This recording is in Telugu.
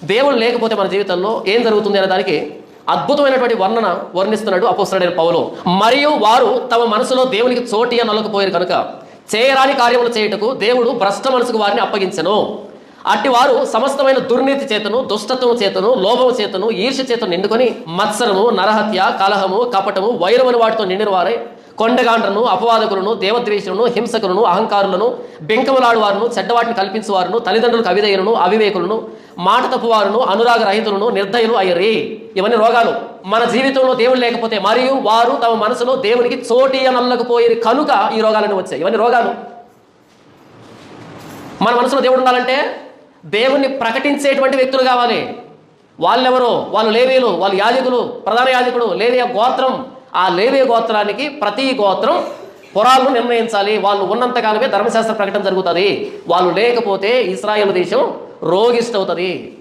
దేవుడు లేకపోతే మన జీవితంలో ఏం జరుగుతుంది అనే దానికి అద్భుతమైనటువంటి వర్ణిస్తున్నాడు అపోస్తలుడైన పౌలు. మరియు వారు తమ మనసులో దేవునికి చోటిగా నొలకపోయారు కనుక చేయరాని కార్యములు చేయుటకు దేవుడు భ్రష్ట మనసుకు వారిని అప్పగించెను. అట్టి వారు సమస్తమైన దుర్నీతి చేతను, దుష్టత్వము చేతను, లోభము చేతను, ఈర్ష్య చేతను నిండుకొని మత్సరము, నరహత్య, కలహము, కపటము, వైరమని వాటితో నిండిన వారే కొండగాండ్రను, అపవాదకులను, దేవద్వేషులను, హింసకులను, అహంకారులను, బెంకములాడు వారును, చెడ్డవాటిని కల్పించువారును, తల్లిదండ్రులకు అవిధేయులను, అవివేకులను, మాట తప్పువారును, అనురాగ రహితులను, నిర్దయులు అయ్యరి. ఇవన్నీ రోగాలు. మన జీవితంలో దేవుడు లేకపోతే, మరియు వారు తమ మనసులో దేవునికి చోటి అనల్లకపోయేది కనుక ఈ రోగాలన్నీ వచ్చాయి. ఇవన్నీ రోగాలు. మన మనసులో దేవుడు ఉండాలంటే దేవుణ్ణి ప్రకటించేటువంటి వ్యక్తులు కావాలి. వాళ్ళెవరో, వాళ్ళు లేవీలు, వాళ్ళు యాజకులు, ప్రధాన యాజకుడు, లేవియ గోత్రం. ఆ లేవియ గోత్రానికి ప్రతి గోత్రం పురాలను నిర్ణయించాలి. వాళ్ళు ఉన్నంతకాలమే ధర్మశాస్త్ర ప్రకటన జరుగుతుంది. వాళ్ళు లేకపోతే ఇశ్రాయేలు దేశం రోగిష్ట అవుతుంది.